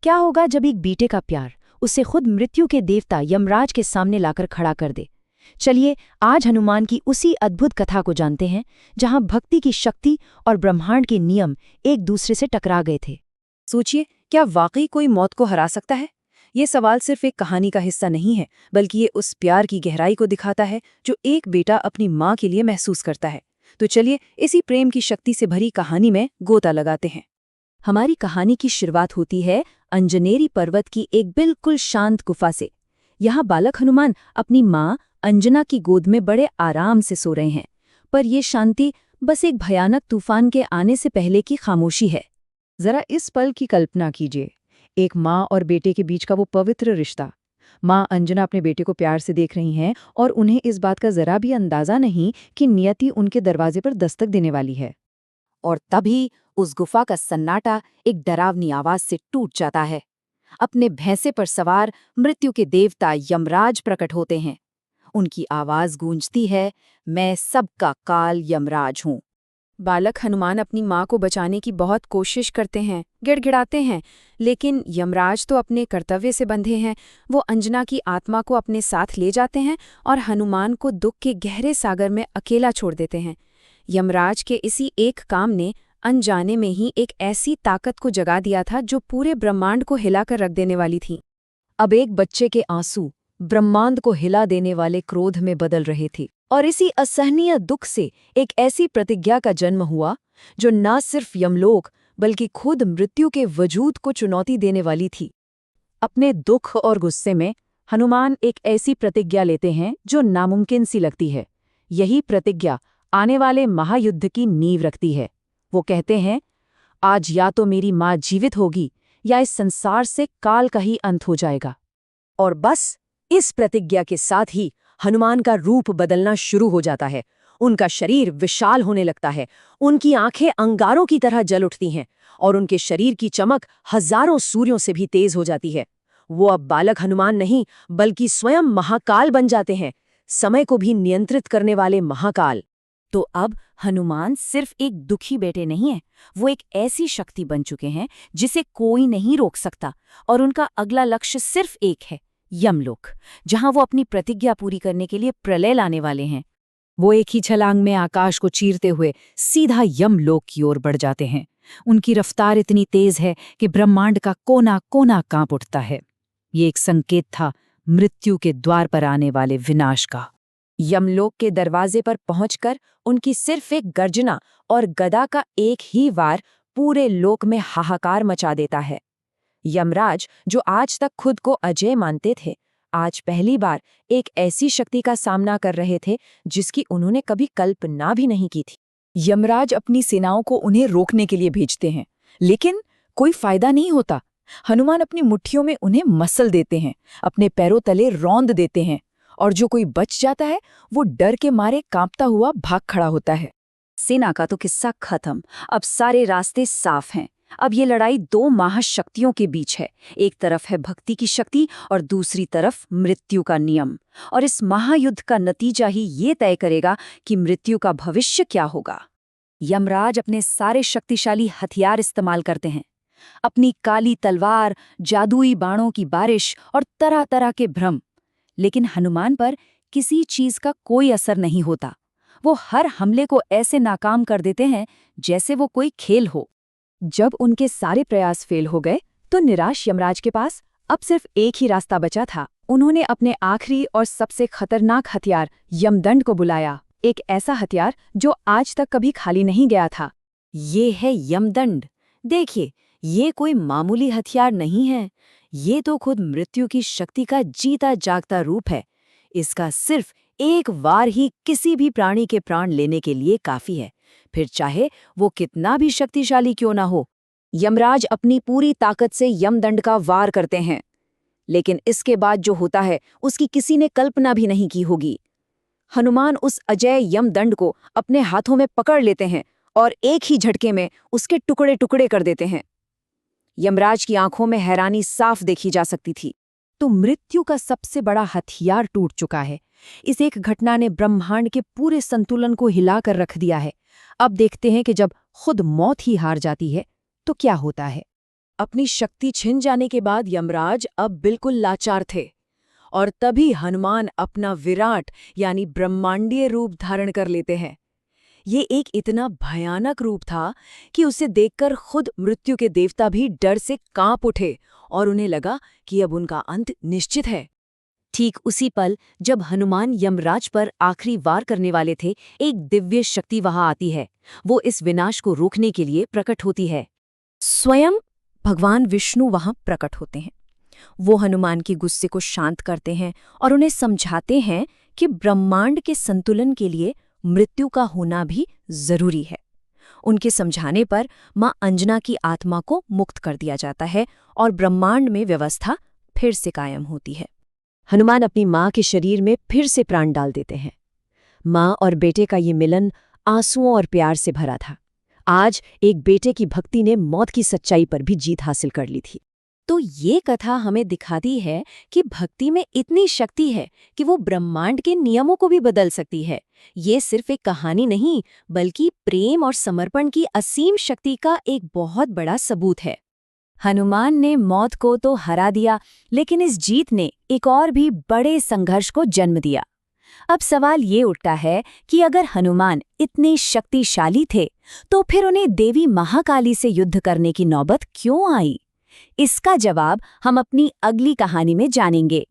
क्या होगा जब एक बेटे का प्यार उसे खुद मृत्यु के देवता यमराज के सामने लाकर खड़ा कर दे। चलिए आज हनुमान की उसी अद्भुत कथा को जानते हैं जहां भक्ति की शक्ति और ब्रह्मांड के नियम एक दूसरे से टकरा गए थे। सोचिए, क्या वाकई कोई मौत को हरा सकता है? ये सवाल सिर्फ एक कहानी का हिस्सा नहीं है, बल्कि ये उस प्यार की गहराई को दिखाता है जो एक बेटा अपनी माँ के लिए महसूस करता है। तो चलिए इसी प्रेम की शक्ति से भरी कहानी में गोता लगाते हैं। हमारी कहानी की शुरुआत होती है अंजनेरी पर्वत की एक बिल्कुल शांत गुफा से। यहाँ बालक हनुमान अपनी माँ अंजना की गोद में बड़े आराम से सो रहे हैं, पर ये शांति बस एक भयानक तूफान के आने से पहले की खामोशी है। जरा इस पल की कल्पना कीजिए, एक माँ और बेटे के बीच का वो पवित्र रिश्ता। माँ अंजना अपने बेटे को प्यार से देख रही हैं और उन्हें इस बात का जरा भी अंदाजा नहीं कि नियति उनके दरवाजे पर दस्तक देने वाली है। और तभी उस गुफा का सन्नाटा एक डरावनी आवाज से टूट जाता है। अपने भैंसे पर सवार मृत्यु के देवता यमराज प्रकट होते हैं। उनकी आवाज गूंजती है, मैं सबका काल यमराज हूँ। बालक हनुमान अपनी माँ को बचाने की बहुत कोशिश करते हैं, गिड़गिड़ाते हैं, लेकिन यमराज तो अपने कर्तव्य से बंधे हैं। वो अंजना की आत्मा को अपने साथ ले जाते हैं और हनुमान को दुख के गहरे सागर में अकेला छोड़ देते हैं। यमराज के इसी एक काम ने अनजाने में ही एक ऐसी ताकत को जगा दिया था जो पूरे ब्रह्मांड को हिलाकर रख देने वाली थी। अब एक बच्चे के आंसू ब्रह्मांड को हिला देने वाले क्रोध में बदल रहे थे, और इसी असहनीय दुख से एक ऐसी प्रतिज्ञा का जन्म हुआ जो न सिर्फ यमलोक बल्कि खुद मृत्यु के वजूद को चुनौती देने वाली थी। अपने दुख और गुस्से में हनुमान एक ऐसी प्रतिज्ञा लेते हैं जो नामुमकिन सी लगती है। यही प्रतिज्ञा आने वाले महायुद्ध की नींव रखती है। वो कहते हैं, आज या तो मेरी माँ जीवित होगी या इस संसार से काल का ही अंत हो जाएगा। और बस इस प्रतिज्ञा के साथ ही हनुमान का रूप बदलना शुरू हो जाता है। उनका शरीर विशाल होने लगता है, उनकी आंखें अंगारों की तरह जल उठती हैं और उनके शरीर की चमक हजारों सूर्यों से भी तेज हो जाती है। वो अब बालक हनुमान नहीं बल्कि स्वयं महाकाल बन जाते हैं, समय को भी नियंत्रित करने वाले महाकाल। तो अब हनुमान सिर्फ एक दुखी बेटे नहीं है, वो एक ऐसी शक्ति बन चुके हैं जिसे कोई नहीं रोक सकता। और उनका अगला लक्ष्य सिर्फ एक है, यमलोक, जहां वो अपनी प्रतिज्ञा पूरी करने के लिए प्रलय लाने वाले हैं। वो एक ही छलांग में आकाश को चीरते हुए सीधा यमलोक की ओर बढ़ जाते हैं। उनकी रफ्तार इतनी तेज है कि ब्रह्मांड का कोना कोना कांप उठता है। ये एक संकेत था मृत्यु के द्वार पर आने वाले विनाश का। यमलोक के दरवाजे पर पहुंचकर उनकी सिर्फ एक गर्जना और गदा का एक ही वार पूरे लोक में हाहाकार मचा देता है। यमराज, जो आज तक खुद को अजय मानते थे, आज पहली बार एक ऐसी शक्ति का सामना कर रहे थे जिसकी उन्होंने कभी कल्पना भी नहीं की थी। यमराज अपनी सेनाओं को उन्हें रोकने के लिए भेजते हैं, लेकिन कोई फायदा नहीं होता। हनुमान अपनी मुट्ठियों में उन्हें मसल देते हैं, अपने पैरों तले रौंद देते हैं, और जो कोई बच जाता है वो डर के मारे कांपता हुआ भाग खड़ा होता है। सेना का तो किस्सा खत्म। अब सारे रास्ते साफ हैं। अब ये लड़ाई दो महाशक्तियों के बीच है। एक तरफ है भक्ति की शक्ति और दूसरी तरफ मृत्यु का नियम। और इस महायुद्ध का नतीजा ही ये तय करेगा कि मृत्यु का भविष्य क्या होगा। यमराज अपने सारे शक्तिशाली हथियार इस्तेमाल करते हैं, अपनी काली तलवार, जादुई बाणों की बारिश और तरह तरह के भ्रम। लेकिन हनुमान पर किसी चीज का कोई असर नहीं होता। वो हर हमले को ऐसे नाकाम कर देते हैं जैसे वो कोई खेल हो। जब उनके सारे प्रयास फेल हो गए तो निराश यमराज के पास अब सिर्फ एक ही रास्ता बचा था। उन्होंने अपने आखिरी और सबसे खतरनाक हथियार यमदंड को बुलाया, एक ऐसा हथियार जो आज तक कभी खाली नहीं गया था। ये है यमदंड। देखिए, ये कोई मामूली हथियार नहीं है, ये तो खुद मृत्यु की शक्ति का जीता जागता रूप है। इसका सिर्फ एक वार ही किसी भी प्राणी के प्राण लेने के लिए काफी है, फिर चाहे वो कितना भी शक्तिशाली क्यों ना हो। यमराज अपनी पूरी ताकत से यमदंड का वार करते हैं, लेकिन इसके बाद जो होता है उसकी किसी ने कल्पना भी नहीं की होगी। हनुमान उस अजय यमदंड को अपने हाथों में पकड़ लेते हैं और एक ही झटके में उसके टुकड़े टुकड़े कर देते हैं। यमराज की आंखों में हैरानी साफ देखी जा सकती थी। तो मृत्यु का सबसे बड़ा हथियार टूट चुका है। इस एक घटना ने ब्रह्मांड के पूरे संतुलन को हिलाकर रख दिया है। अब देखते हैं कि जब खुद मौत ही हार जाती है तो क्या होता है। अपनी शक्ति छिन जाने के बाद यमराज अब बिल्कुल लाचार थे और तभी हनुमान अपना विराट यानी ब्रह्मांडीय रूप धारण कर लेते हैं। ये एक इतना भयानक रूप था कि उसे देखकर खुद मृत्यु के देवता भी डर से कांप उठे और उन्हें लगा कि अब उनका अंत निश्चित है। ठीक उसी पल जब हनुमान यमराज पर आखिरी वार करने वाले थे, एक दिव्य शक्ति वहां आती है। वो इस विनाश को रोकने के लिए प्रकट होती है। स्वयं भगवान विष्णु वहां प्रकट होते हैं। वो हनुमान के गुस्से को शांत करते हैं और उन्हें समझाते हैं कि ब्रह्मांड के संतुलन के लिए मृत्यु का होना भी जरूरी है। उनके समझाने पर मां अंजना की आत्मा को मुक्त कर दिया जाता है और ब्रह्मांड में व्यवस्था फिर से कायम होती है। हनुमान अपनी मां के शरीर में फिर से प्राण डाल देते हैं। मां और बेटे का ये मिलन आंसुओं और प्यार से भरा था। आज एक बेटे की भक्ति ने मौत की सच्चाई पर भी जीत हासिल कर ली थी। तो ये कथा हमें दिखाती है कि भक्ति में इतनी शक्ति है कि वो ब्रह्मांड के नियमों को भी बदल सकती है। ये सिर्फ एक कहानी नहीं, बल्कि प्रेम और समर्पण की असीम शक्ति का एक बहुत बड़ा सबूत है। हनुमान ने मौत को तो हरा दिया, लेकिन इस जीत ने एक और भी बड़े संघर्ष को जन्म दिया। अब सवाल ये उठता है कि अगर हनुमान इतने शक्तिशाली थे, तो फिर उन्हें देवी महाकाली से युद्ध करने की नौबत क्यों आई? इसका जवाब हम अपनी अगली कहानी में जानेंगे।